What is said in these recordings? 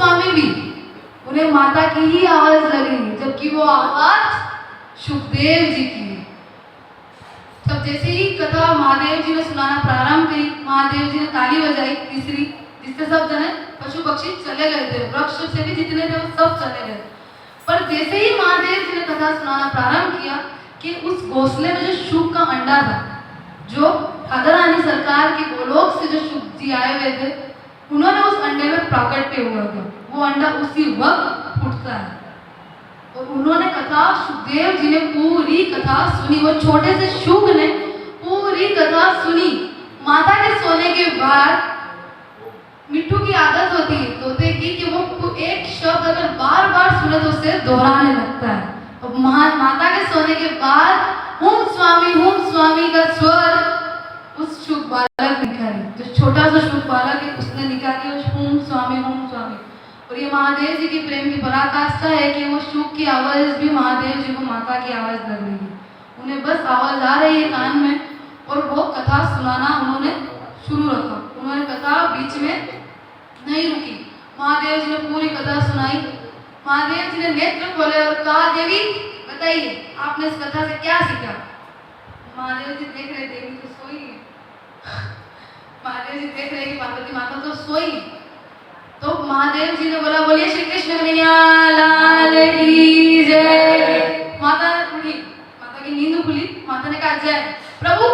स्वामी भी, उन्हें माता की ही आवाज लगी, जबकि वो आवाज सुखदेव जी की। तब जैसे ही कथा महादेव जी ने सुनाना प्रारंभ करी, महादेव जी ने ताली बजाई तीसरी, जिससे सब जने पशु पक्षी चले गए थे, वृक्ष से भी जितने थे वो सब चले गए। पर जैसे ही महादेव जी ने कथा सुनाना प्रारंभ किया कि उस घोंसले में जो शुक का अंडा था, जो राधा रानी सरकार के गोलोक से जो शुक जी आए हुए थे, उन्होंने उस अंडे में प्राकट्य हुआ था, वो अंडा उसी वक्त फूटता है। और उन्होंने कथा, सुखदेव जी ने पूरी कथा सुनी, वो छोटे से शुक ने पूरी कथा सुनी। माता के सोने के बाद मिट्टू की आदत होती है तोते की कि वो एक शब्द अगर बार बार सुने तो उसे दोहराने लगता है। और माता के सोने के बाद हुम स्वामी का स्वर उस शुक बालक निकाली, जो छोटा सा शुक बालक है उसने निकाली हुम स्वामी। और ये महादेव जी की प्रेम की पराकाष्ठा है कि वो शुक की आवाज भी महादेव जी को माता की आवाज लग रही है, उन्हें बस आवाज आ रही है कान में, और वो कथा सुनाना उन्होंने शुरू रखा। उन्होंने कथा बीच में नहीं रुकी, महादेव जी ने पूरी कथा सुनाई। महादेव जी ने नेत्र खोले और कहा, देवी बताइए आपने इस कथा से क्या सीखा। महादेव जी देख रहे, देवी तो सोई है। महादेव जी देख रहे कि पार्वती माता तो सोई। तो महादेव जी ने बोला, बोलिए श्री कृष्ण कन्हैया लाल की जय। माता उठी, माता की नींद खुली, माता ने कहा जय। प्रभु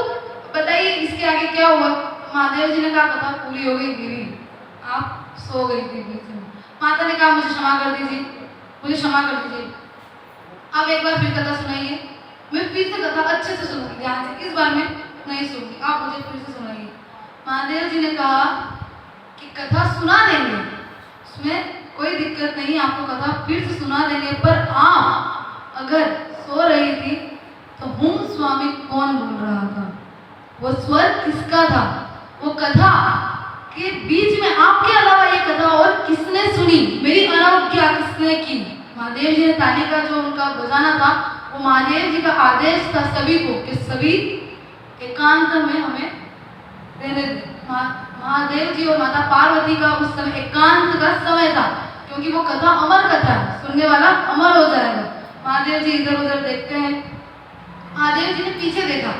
बताइए इसके आगे क्या हुआ। महादेव जी ने कहा कथा पूरी हो गई देवी, आप सो गई थी बीच में। माता ने कहा मुझे क्षमा कर दीजिए, मुझे क्षमा कर दीजिए, आप एक बार फिर कथा सुनाइए। मैं फिर से कथा अच्छे से सुनूंगी, ध्यान से, इस बार मैं नहीं सुनूंगी, आप मुझे फिर से सुनाइए। महादेव जी ने कहा कि कथा सुना देंगे, उसमें कोई दिक्कत नहीं, आपको कथा फिर से सुना देंगे, पर आप अगर सो रही थी तो हुम स्वामी कौन बोल रहा था, वो स्वर किसका था, वो कथा के बीच में आपके अलावा ये कथा और किसने सुनी, मेरी अनवज्ञा किसने की। महादेव जी ने ताली का जो उनका बजाना था वो महादेव जी का आदेश था सभी को कि सभी एकांत में हमें रहने दें। महादेव जी और माता पार्वती का उस समय एकांत का समय था, क्योंकि वो कथा अमर कथा है, सुनने वाला अमर हो जाएगा। महादेव जी इधर उधर देखते हैं, महादेव जी ने पीछे देखा,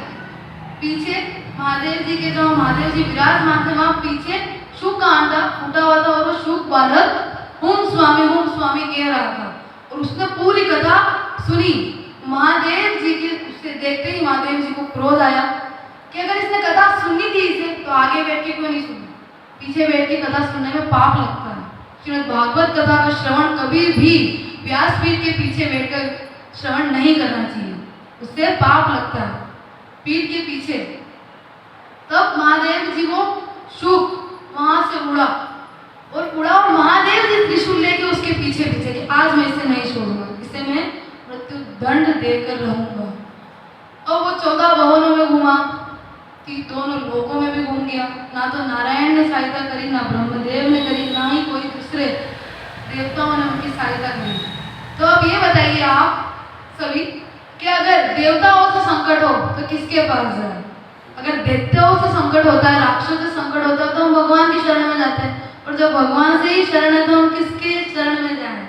पीछे महादेव जी के जो महादेव जी विराजमान थे वहां पीछे शुक का अंडा फूटा हुआ था, और वो शुक बालक हुम स्वामी कह रहा था, और उसने पूरी कथा सुनी। महादेव जी के उससे देखते ही महादेव जी को क्रोध आया कि अगर इसने कथा सुननी थी इसे तो आगे बैठ के क्यों नहीं सुनी, पीछे बैठ के कथा सुनने में पाप लगता है। श्रीमद् भागवत कथा का श्रवण कभी भी व्यासपीठ के पीछे बैठकर श्रवण नहीं करना चाहिए, उससे पाप लगता है पीठ के पीछे। तब महादेव जी को शुक वहां से उड़ा और महादेव जी त्रिशूल लेके उसके पीछे पीछे कि आज मैं इसे नहीं छोड़ूंगा, इसे मैं मृत्यु दंड देकर रहूंगा। और वो 14 भवनों में घूमा, दोनों लोकों में भी घूम गया, ना तो नारायण ने सहायता करी, ना ब्रह्मदेव ने करी, ना ही कोई दूसरे देवताओं ने उनकी सहायता करी। तो अब ये बताइए आप सभी कि अगर देवताओं से संकट हो तो किसके पास जाए। अगर दैत्यों से संकट होता है, राक्षसों से संकट होता है तो हम भगवान की शरण में जाते हैं, और जब भगवान से ही शरण है तो हम किसके शरण में जाए।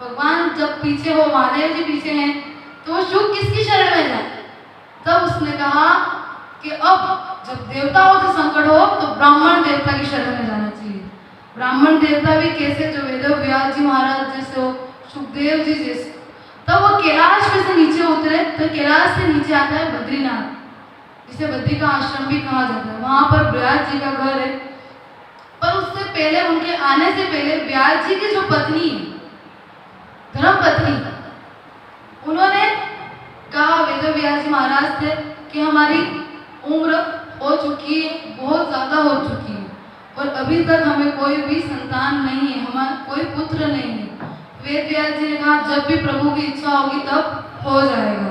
भगवान जब पीछे हो, महादेव जी पीछे हैं, तो वो शुक किसकी शरण में जाए। तब उसने कहा कि अब जब देवताओं से संकट हो तो ब्राह्मण देवता की शरण में जाना चाहिए। ब्राह्मण देवता भी कैसे, जो वेद व्यास जी महाराज जैसे हो, सुखदेव जी जैसे। तब वो कैलाश में से नीचे उतरे, तो कैलाश से नीचे आता है बद्रीनाथ, जिसे बद्री का आश्रम भी कहा जाता है, वहां पर व्यास जी का घर है। पर उससे पहले, उनके आने से पहले व्यास जी की जो पत्नी है, धर्म पत्नी, उन्होंने कहा, वेद व्यास जी महाराज थे कि हमारी उम्र हो चुकी है, बहुत ज्यादा हो चुकी है, और अभी तक हमें कोई भी संतान नहीं है, हमारा कोई पुत्र नहीं है। वेद व्यास जी ने कहा जब भी प्रभु की इच्छा होगी तब हो जाएगा।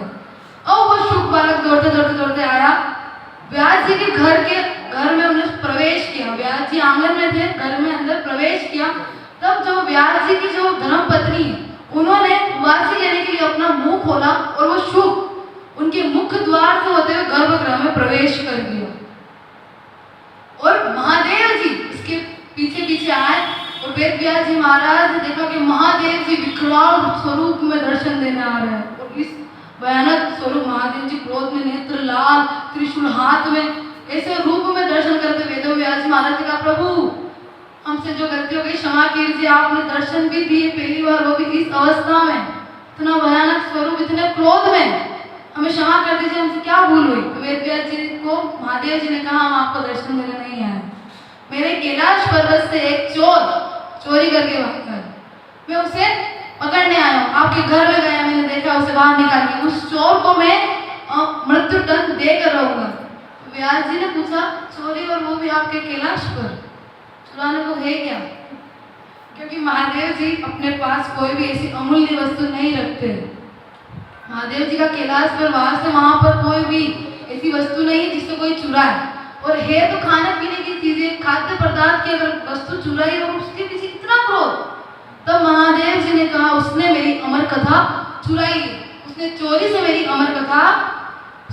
और वो शुक बालक दौड़ते दौड़ते दौड़ते आया, व्यास जी के घर में उन्होंने प्रवेश किया। व्यास जी आंगन में थे, घर में अंदर प्रवेश किया। तब जो व्यास जी की जो धर्म पत्नी है, उन्होंने वासी लेने के लिए अपना मुंह खोला, और वो शुक उनके मुख्य द्वार से होते हुए गर्भगृह में प्रवेश कर दिया। और महादेव जी इसके पीछे पीछे आए और वेद व्यास जी महाराज ने देखा कि महादेव जी विकराल स्वरूप में दर्शन देने आ रहे हैं। और इस भयानक स्वरूप महादेव जी क्रोध में, नेत्र लाल, त्रिशूल हाथ में, ऐसे रूप में दर्शन करते वेद व्यास जी महाराज ने कहा, प्रभु हमसे जो गलती हो गई क्षमा कीजिए। आपने दर्शन भी दिए पहली बार, वो भी इस अवस्था में, इतना भयानक स्वरूप, इतने क्रोध में, हमें क्षमा कर दीजिए, हमसे क्या भूल हुई। तो वेद व्यास जी को महादेव जी ने कहा, हम आपको दर्शन देने नहीं आए, मेरे कैलाश पर्वत से एक चोर चोरी करके भागा है, मैं उसे पकड़ने आया हूँ। आपके घर में गया, मैंने देखा उसे बाहर निकाल के, उस चोर को मैं मृत्यु दंड देकर रहूंगा। तो व्यास जी ने पूछा, चोरी और वो भी आपके कैलाश पर, चुराने को है क्या? क्योंकि महादेव जी अपने पास कोई भी ऐसी अमूल्य वस्तु नहीं रखते। महादेव जी का कैलाश पर वास है, वहां पर कोई भी ऐसी वस्तु नहीं है जिससे कोई चुराए, और है तो खाने पीने की चीजें, खाद्य पदार्थ की अगर वस्तु चुराई और उसके पीछे इतना क्रोध, तब महादेव जी ने कहा, उसने मेरी अमर कथा चुराई है, उसने चोरी से मेरी अमर कथा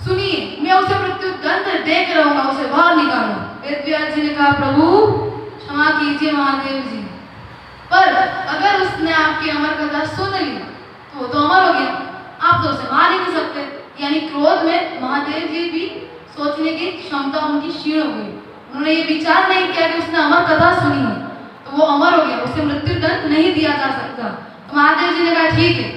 सुनी है, मैं उसे मृत्यु दंड देकर रहूंगा, उसे बाहर निकालो। वेद व्यास जी ने कहा, प्रभु क्षमा कीजिए महादेव जी, पर अगर उसने आपकी अमर कथा सुन ली तो वो तो अमर हो गया, आप तो उसे मार ही नहीं सकते। यानी क्रोध में महादेव जी भी सोचने की क्षमता उनकी क्षीण हो गई, उन्होंने ये विचार नहीं किया कि उसने अमर कथा सुनी है तो वो अमर हो गया, उसे मृत्यु दंड नहीं दिया जा सकता। तो महादेव जी ने कहा, ठीक है,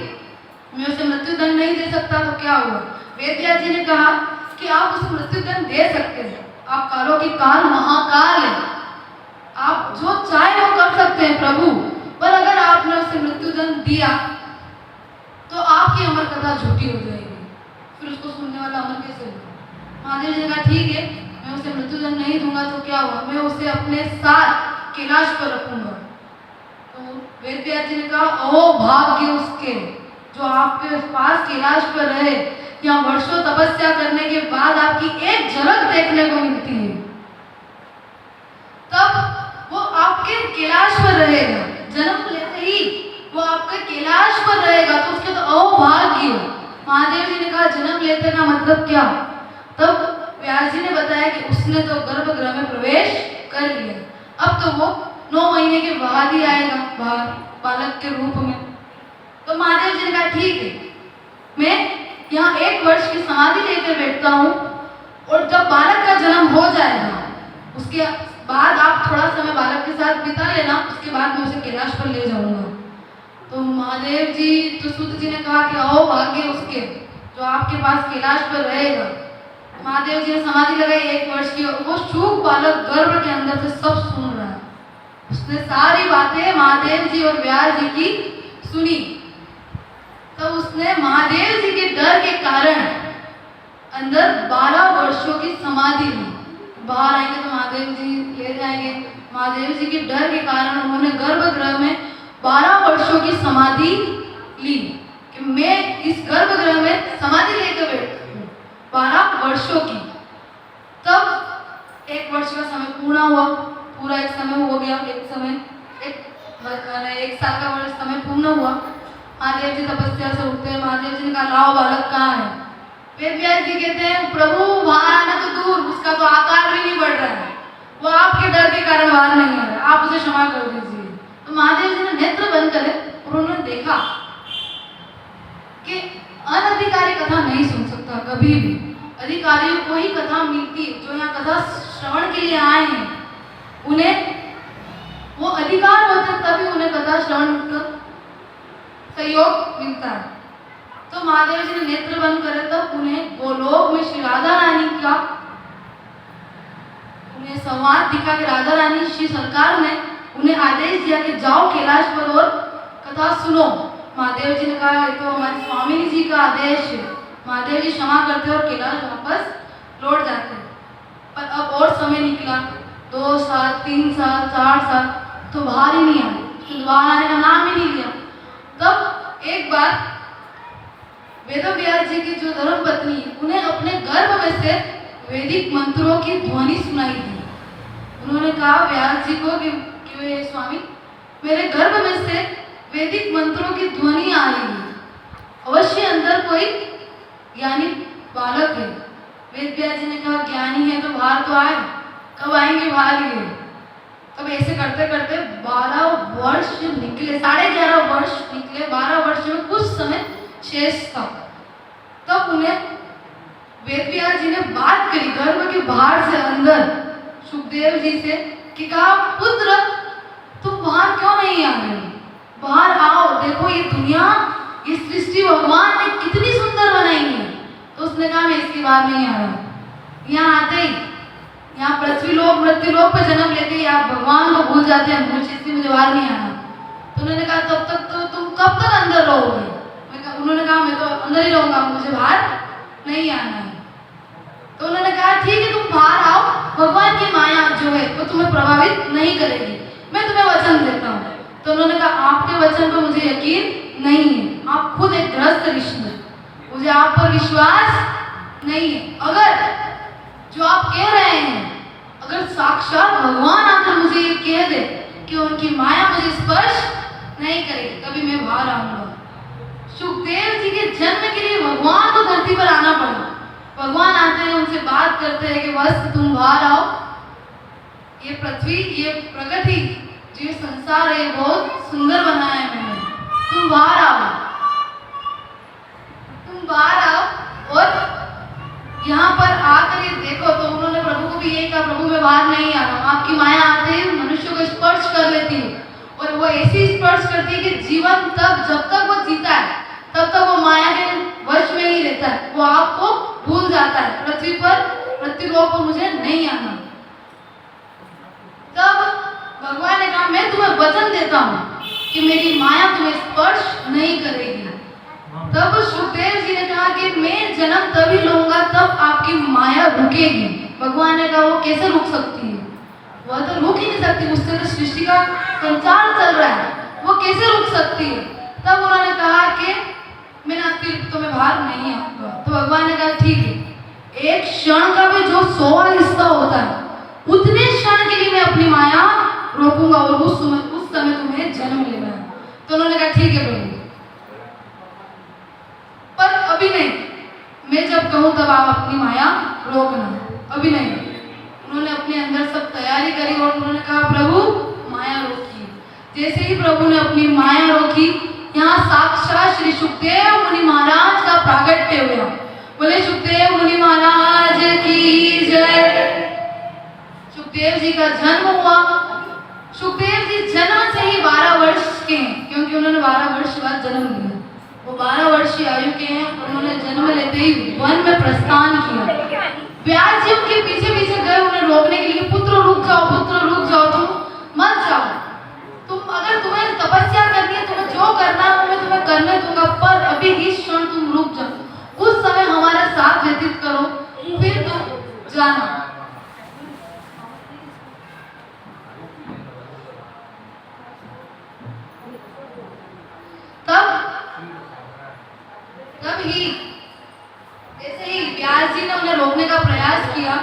मैं उसे मृत्यु दंड नहीं दे सकता तो क्या हुआ? वेद व्यास जी ने कहा कि आप उसे मृत्यु दंड दे सकते हैं, आप कालों की काल महाकाल है, आप जो चाहे वो कर सकते हैं प्रभु, पर अगर आपने उसे मृत्यु दंड दिया तो आपकी अमर कथा झूठी हो जाएगी, फिर उसको सुनने वाला अमर कैसे होगा? महादेव जी ने कहा, ठीक है, मैं उसे मृत्यु दंड नहीं दूंगा तो क्या हुआ, मैं उसे अपने साथ कैलाश पर रखूंगा। तो वेद व्यास जी ने कहा, ओ भाग्य उसके जो आपके पास कैलाश पर रहे, या वर्षों तपस्या करने के बाद आपकी एक झलक देखने को मिलती है, तब वो आपके कैलाश पर रहेगा, जन्म लेते ही वो आपके कैलाश पर रहेगा, तो उसके तो अहोभाग्य। महादेव जी ने कहा, जन्म लेते का मतलब क्या? तब व्यास जी ने बताया कि उसने तो गर्भगृह में प्रवेश कर लिया, अब तो वो 9 महीने के बाद ही आएगा बाहर बालक के रूप में। तो महादेव जी ने कहा, ठीक है, मैं यहाँ 1 वर्ष की समाधि लेकर बैठता हूँ, और जब बालक का जन्म हो जाएगा उसके बाद आप थोड़ा समय बालक के साथ बिता लेना, उसके बाद मैं उसे कैलाश पर ले जाऊंगा। तो महादेव जी, तो सूत जी ने कहा कि अहो भाग्य उसके जो आपके पास कैलाश पर रहेगा। महादेव जी ने समाधि लगाई 1 वर्ष की, वो शुभ बालक गर्भ के अंदर से सब सुन रहा है, उसने सारी बातें महादेव जी और व्यास जी की सुनी। तब उसने महादेव जी के डर के कारण अंदर 12 वर्षों की समाधि ली। बाहर आएंगे तो महादेव जी ले जाएंगे, महादेव जी के डर के कारण उन्होंने गर्भगृह में 12 वर्षों की समाधि ली कि मैं इस गर्भगृह में समाधि लेकर बैठती हूँ 12 वर्षों की। तब 1 वर्ष का समय पूर्ण हुआ, पूरा एक समय हो गया, एक साल का वर्ष समय पूर्ण हुआ। महादेव जी तपस्या से उठते हैं, महादेव जी ने कहा, लाओ बालक कहाँ है? वेद व्यास जी कहते हैं, प्रभु बाहर आना तो दूर, उसका तो आकार भी नहीं बढ़ रहा है, वो आपके डर के कारण बाहर नहीं आ रहा है, आप उसे क्षमा कर दीजिए। तो महादेव जी ने नेत्र बंद करे और उन्होंने देखा कि अनधिकारी कथा नहीं सुन सकता कभी भी, अधिकारियों को ही कथा मिलती है, जो यहाँ कथा श्रवण के लिए आए हैं उन्हें वो अधिकार होता है, तभी उन्हें कथा श्रवण कर सहयोग मिलता है। तो महादेव जी ने नेत्र बंद करे तब उन्हें गोलोक में श्री राधा रानी का उन्हें संवाद दिखा कि राधा रानी श्री सरकार ने उन्हें आदेश दिया कि जाओ कैलाश पर और कथा सुनो। महादेव जी ने कहा, ये तो हमारे स्वामी जी का आदेश है। महादेव जी क्षमा करते और कैलाश वापस लौट जाते। पर अब और समय निकला, 2 साल, 3 साल, 4 साल, तो बाहर ही नहीं आए, तो बाहर आने का नाम ही नहीं लिया। तब एक बार वेद व्यास जी की जो धर्म पत्नी है, उन्हें अपने गर्भ में से वैदिक मंत्रों की ध्वनि सुनाई दी। उन्होंने कहा व्यास जी को कि स्वामी, मेरे गर्भ में से वैदिक मंत्रों की ध्वनि आ रही है, अवश्य अंदर कोई ज्ञानी बालक है। वेद व्यास जी ने कहा, ज्ञानी है तो बाहर तो आए, कब आएंगे बाहर ये? तब ऐसे करते करते 12 जब निकले, 11.5 वर्ष निकले, 12 वर्ष में कुछ समय शेष था, तब उन्हें वेदव्यास जी ने बात करी गर्भ के बाहर से अंदर सुखदेव जी से कि कहा, पुत्र तुम बाहर क्यों नहीं आ रहे, बाहर आओ, देखो ये दुनिया, ये सृष्टि भगवान ने कितनी सुंदर बनाई है। तो उसने कहा मैं इसके बाहर नहीं आ रहा। यहाँ आते ही, यहाँ पृथ्वी लोक मृत्यु लोक पे जन्म लेते ही आप भगवान को भूल जाते हैं, मुझे बाहर नहीं आना। तो उन्होंने कहा तब तक तो तुम कब तक अंदर रहोगे? उन्होंने कहा मैं तो अंदर ही रहूंगा, मुझे बाहर नहीं आना है। तो उन्होंने कहा ठीक है तुम बाहर आओ, भगवान की माया जो है वो तुम्हें प्रभावित नहीं करेगी, मैं तुम्हें वचन देता हूँ। तो उन्होंने कहा आपके वचन पर मुझे यकीन नहीं है, आप खुद एक गृहस्थ ऋषि हैं, मुझे आप पर विश्वास नहीं है। अगर जो आप कह रहे हैं, अगर साक्षात भगवान आकर मुझे ये कह दे कि उनकी माया मुझे स्पर्श नहीं करेगी, तभी मैं बाहर आऊंगा। सुखदेव जी के जन्म के लिए भगवान को धरती पर आना पड़ा। भगवान आते हैं, उनसे बात करते हैं कि बस तुम बाहर आओ, ये पृथ्वी, ये प्रकृति, जो ये संसार है बहुत सुंदर बनाया है मैंने, तुम बाहर आओ, तुम बाहर आओ और यहाँ पर आकर ये देखो। तो उन्होंने प्रभु को भी यही कहा, प्रभु मैं बाहर नहीं आ रहा हूँ, आपकी माया आते ही मनुष्य को स्पर्श कर लेती है और वो ऐसी स्पर्श करती है कि जीवन तक, जब तक वो जीता है तब तक वो माया के वश में ही रहता है, वो आपको भूल जाता है, पृथ्वी पर, पृथ्वी लोक पर मुझे नहीं आना। तब भगवान ने कहा मैं तुम्हें वचन देता हूँ कि मेरी माया तुम्हें स्पर्श नहीं करेगी। तब सुखदेव जी ने कहा कि मैं जन्म तभी लूंगा तब आपकी माया रुकेगी। भगवान ने कहा वो कैसे रुक सकती है, वह तो रुक ही नहीं सकती, उससे तो सृष्टि का संचार चल रहा है, वो कैसे रुक सकती है। तब उन्होंने कहा कि मैं अतिरिक्त तो मैं बाहर नहीं आऊंगा। तो भगवान ने कहा ठीक है, एक क्षण का भी जो 100 हिस्सा होता है उतने क्षण के लिए मैं अपनी माया रोकूंगा और उस समय तुम्हें जन्म लेना है। तो उन्होंने कहा ठीक है प्रभु, पर अभी नहीं, मैं जब कहूँ तब आप अपनी माया रोकना, अभी नहीं। उन्होंने अपने अंदर सब तैयारी करी और उन्होंने कहा प्रभु माया रोकी। जैसे ही प्रभु ने अपनी माया रोकी, यहाँ साक्षात श्री सुखदेव मुनि महाराज का प्रागट्य हुआ। बोले सुखदेव मुनि महाराज की जय। सुखदेव जी का जन्म हुआ। सुखदेव जी जन्म से ही 12 वर्ष के हैं, क्योंकि उन्होंने 12 वर्ष बाद जन्म लिया। वो 12 वर्ष की आयु के हैं, उन्होंने जन्म लेते ही वन में प्रस्थान किया। व्यास जी उनके पीछे पीछे गए उन्हें रोकने के लिए, पुत्र रुक जाओ, पुत्र रुक जाओ, तुम मत जाओ, तुम अगर तुम्हें तपस्या करनी है, तुम्हें जो करना है मैं तुम्हें करने दूंगा, पर अभी इस क्षण तुम रुक जाओ, कुछ समय हमारे साथ व्यतीत करो, फिर तुम जाना। तब ही जैसे ही व्यास जी ने उन्हें रोकने का प्रयास किया,